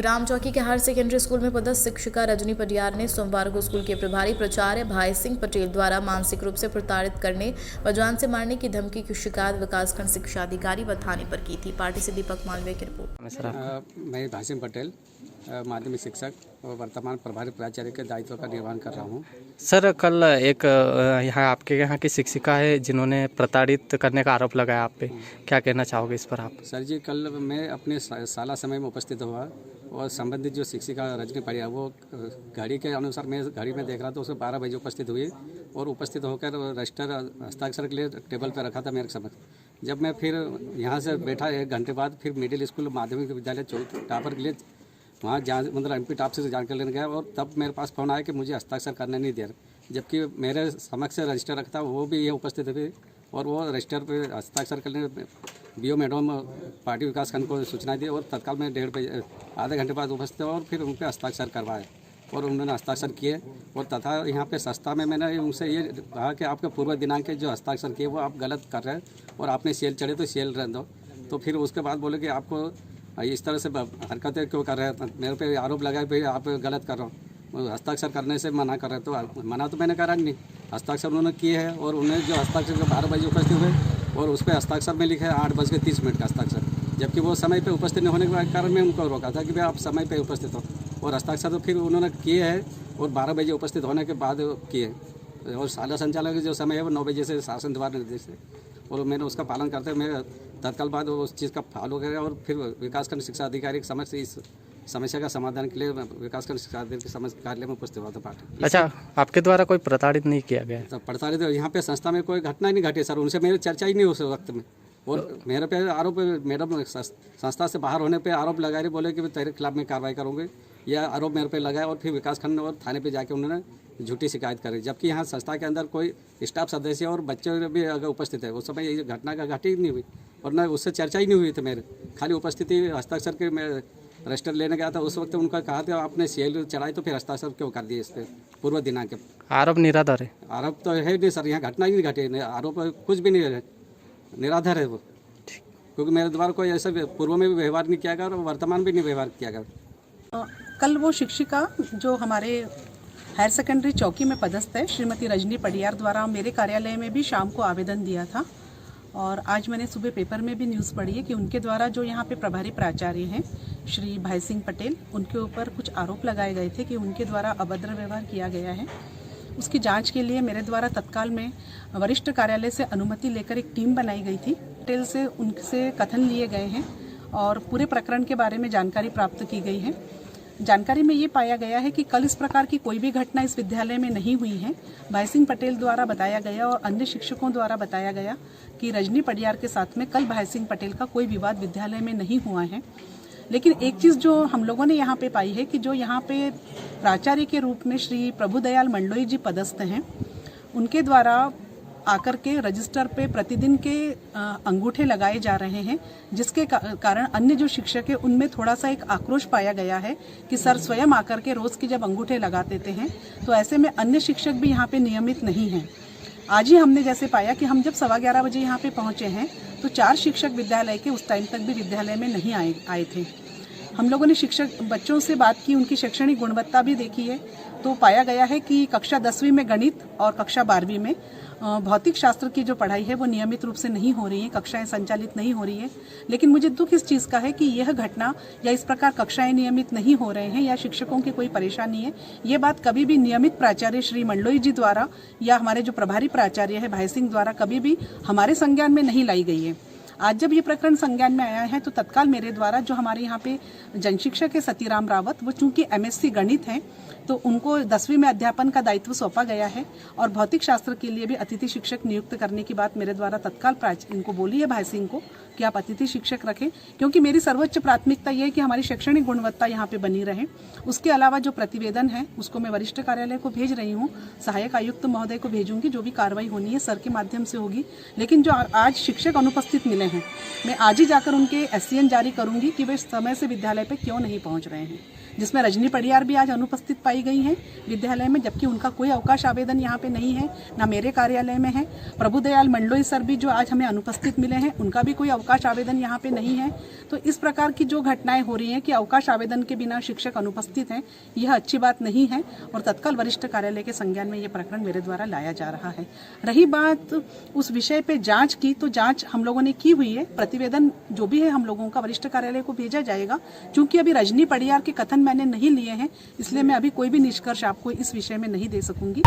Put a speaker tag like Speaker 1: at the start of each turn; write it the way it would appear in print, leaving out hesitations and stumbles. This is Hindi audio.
Speaker 1: ग्राम चौकी के हायर सेकेंडरी स्कूल में पदस्थ शिक्षिका रजनी पटियार ने सोमवार को स्कूल के प्रभारी प्राचार्य भाई सिंह पटेल द्वारा मानसिक रूप से प्रताड़ित करने व जान से मारने की धमकी की शिकायत विकासखंड शिक्षा अधिकारी व थाने पर की थी। पार्टी से दीपक मालवीय की रिपोर्ट।
Speaker 2: मैं भाई सिंह पटेल माध्यमिक शिक्षक और वर्तमान प्रभारी प्राचार्य के दायित्व का निर्वहन कर रहा हूँ।
Speaker 3: सर, कल एक यहाँ आपके यहाँ की शिक्षिका है जिन्होंने प्रताड़ित करने का आरोप लगाया आप पे, क्या कहना चाहोगे इस पर आप?
Speaker 2: सर जी, कल मैं अपने साला समय में उपस्थित हुआ और संबंधित जो शिक्षिका रजनी पटियार वो घड़ी के अनुसार मैं घड़ी में देख रहा था, उसको 12 बजे उपस्थित हुई और उपस्थित होकर रजिस्टर हस्ताक्षर के लिए टेबल पर रखा था मेरे समक्ष। जब मैं फिर यहाँ से बैठा 1 घंटे बाद फिर मिडिल स्कूल माध्यमिक विद्यालय टापर के लिए वहाँ मतलब MP टॉप से जानकारी लेने गया और तब मेरे पास फ़ोन आया कि मुझे हस्ताक्षर करने नहीं दे रहे, जबकि मेरे समक्ष रजिस्टर रखता वो भी ये उपस्थित हुई और वो रजिस्टर पे हस्ताक्षर करने BO मैडम पार्टी विकासखंड को सूचना दी और तत्काल में आधे घंटे बाद उपस्थित और फिर उन पर हस्ताक्षर करवाए और उन्होंने हस्ताक्षर किए। और तथा यहाँ पे संस्था में मैंने उनसे ये कहा कि आपके पूर्व दिनांक के जो हस्ताक्षर किए वो आप गलत कर रहे हैं और आपने CL चढ़े तो CL रहने दो। तो फिर उसके बाद बोले कि आपको इस तरह से हरकतें क्यों कर रहे हैं, मेरे पे आरोप लगाए भाई आप गलत कर रहे हो, हस्ताक्षर करने से मना कर रहे हैं। तो मना तो मैंने करा नहीं, हस्ताक्षर उन्होंने किए हैं और उन्हें जो हस्ताक्षर 12 बजे उपस्थित हुए और उस पर हस्ताक्षर में लिखा है 8:30 का हस्ताक्षर, जबकि वो समय पे उपस्थित नहीं होने के कारण मैं उनको रोका था कि भाई आप समय पे उपस्थित हो। और हस्ताक्षर तो फिर उन्होंने किए हैं और 12 बजे उपस्थित होने के बाद किए। और शाला संचालक जो समय है वो 9 बजे से शासन द्वारा निर्देश है और मैंने उसका पालन करते हुए मैं तत्काल बाद उस चीज़ का फॉलो करेगा और फिर विकासखंड शिक्षा अधिकारी के समक्ष इस समस्या का समाधान के लिए विकासखंड शिक्षा अधिकारी के समक्ष कार्यालय में उपस्थित हुआ था पार्टी।
Speaker 3: अच्छा, आपके द्वारा कोई प्रताड़ित नहीं किया गया?
Speaker 2: तो प्रताड़ित यहाँ पे संस्था में कोई घटना ही नहीं घटी सर, उनसे मेरी चर्चा ही नहीं उस वक्त में। और मेरे पे आरोप मैडम संस्था से बाहर होने पे आरोप लगा रही, बोले कि तेरे खिलाफ मैं कार्रवाई करूँगी, यह आरोप मेरे पे लगाया और फिर विकासखंड और थाने पे जाके उन्होंने झूठी शिकायत करी, जबकि यहाँ संस्था के अंदर कोई स्टाफ सदस्य और बच्चे भी अगर उपस्थित है। उस समय ये घटना का घटी ही नहीं हुई और न उससे चर्चा ही नहीं हुई थी, मेरे खाली उपस्थिति हस्ताक्षर के मैं रजिस्टर लेने गया था। उस वक्त उनका कहा था आपने CL चढ़ाई तो फिर हस्ताक्षर क्यों कर दिए इस पर पूर्व दिनांक के?
Speaker 3: आरोप निराधार है?
Speaker 2: आरोप तो है नहीं सर, यहाँ घटना ही नहीं घटी, आरोप कुछ भी नहीं है, निराधार है वो, क्योंकि मेरे द्वारा कोई ऐसा पूर्व में भी व्यवहार नहीं किया गया और वर्तमान भी नहीं व्यवहार किया गया।
Speaker 4: कल वो शिक्षिका जो हमारे हायर सेकेंडरी चौकी में पदस्थ है श्रीमती रजनी पटियार द्वारा मेरे कार्यालय में भी शाम को आवेदन दिया था और आज मैंने सुबह पेपर में भी न्यूज़ पढ़ी है कि उनके द्वारा जो यहाँ पे प्रभारी प्राचार्य हैं श्री भाई सिंह पटेल, उनके ऊपर कुछ आरोप लगाए गए थे कि उनके द्वारा अभद्र व्यवहार किया गया है। उसकी जांच के लिए मेरे द्वारा तत्काल में वरिष्ठ कार्यालय से अनुमति लेकर एक टीम बनाई गई थी। पटेल से उनसे कथन लिए गए हैं और पूरे प्रकरण के बारे में जानकारी प्राप्त की गई है। जानकारी में ये पाया गया है कि कल इस प्रकार की कोई भी घटना इस विद्यालय में नहीं हुई है। भाई सिंह पटेल द्वारा बताया गया और अन्य शिक्षकों द्वारा बताया गया कि रजनी पटियार के साथ में कल भाई सिंह पटेल का कोई विवाद विद्यालय में नहीं हुआ है। लेकिन एक चीज़ जो हम लोगों ने यहाँ पे पाई है कि जो यहाँ पे प्राचार्य के रूप में श्री प्रभुदयाल मंडलोई जी पदस्थ हैं, उनके द्वारा आकर के रजिस्टर पे प्रतिदिन के अंगूठे लगाए जा रहे हैं, जिसके कारण अन्य जो शिक्षक है उनमें थोड़ा सा एक आक्रोश पाया गया है कि सर स्वयं आकर के रोज़ के जब अंगूठे लगा देते हैं तो ऐसे में अन्य शिक्षक भी यहाँ पे नियमित नहीं हैं। आज ही हमने जैसे पाया कि हम जब 11:15 बजे यहाँ पे पहुँचे हैं तो 4 शिक्षक विद्यालय के उस टाइम तक भी विद्यालय में नहीं आए थे। हम लोगों ने शिक्षक बच्चों से बात की, उनकी शैक्षणिक गुणवत्ता भी देखी है तो पाया गया है कि कक्षा 10वीं में गणित और कक्षा 12वीं में भौतिक शास्त्र की जो पढ़ाई है वो नियमित रूप से नहीं हो रही है, कक्षाएं संचालित नहीं हो रही है। लेकिन मुझे दुख इस चीज़ का है कि यह घटना या इस प्रकार कक्षाएं नियमित नहीं हो रहे हैं या शिक्षकों की कोई परेशानी है, ये बात कभी भी नियमित प्राचार्य श्री मंडलोई जी द्वारा या हमारे जो प्रभारी प्राचार्य है भाई सिंह द्वारा कभी भी हमारे संज्ञान में नहीं लाई गई है। आज जब ये प्रकरण संज्ञान में आया है तो तत्काल मेरे द्वारा जो हमारे यहाँ पे जनशिक्षक है सतीराम रावत, वो चूंकि MSc गणित हैं तो उनको 10वीं में अध्यापन का दायित्व सौंपा गया है और भौतिक शास्त्र के लिए भी अतिथि शिक्षक नियुक्त करने की बात मेरे द्वारा तत्काल इनको बोली है भाई सिंह को कि आप अतिथि शिक्षक रखें, क्योंकि मेरी सर्वोच्च प्राथमिकता ये है कि हमारी शैक्षणिक गुणवत्ता यहाँ पे बनी रहे। उसके अलावा जो प्रतिवेदन है उसको मैं वरिष्ठ कार्यालय को भेज रही हूँ, सहायक आयुक्त महोदय को भेजूंगी, जो भी कार्रवाई होनी है सर के माध्यम से होगी। लेकिन जो आज शिक्षक अनुपस्थित मिले हैं, मैं आज ही जाकर उनके SCN जारी करूंगी कि वे समय से विद्यालय पे क्यों नहीं पहुंच रहे हैं, जिसमें रजनी पटियार भी आज अनुपस्थित पाई गई हैं विद्यालय में, जबकि उनका कोई अवकाश आवेदन यहाँ पे नहीं है, ना मेरे कार्यालय में है। प्रभुदयाल मंडलोई सर भी जो आज हमें अनुपस्थित मिले हैं, उनका भी कोई अवकाश अवकाश आवेदन यहाँ पे नहीं है। तो इस प्रकार की जो घटनाएं हो रही हैं कि अवकाश आवेदन के बिना शिक्षक अनुपस्थित हैं, यह अच्छी बात नहीं है और तत्काल वरिष्ठ कार्यालय के संज्ञान में ये प्रकरण मेरे द्वारा लाया जा रहा है। रही बात उस विषय पे जांच की, तो जांच हम लोगों ने की हुई है। प्रतिवेदन जो भी है हम लोगों का वरिष्ठ कार्यालय को भेजा जाएगा। चूंकि अभी रजनी पडियार के कथन मैंने नहीं लिए हैं, इसलिए मैं अभी कोई भी निष्कर्ष आपको इस विषय में नहीं दे सकूंगी।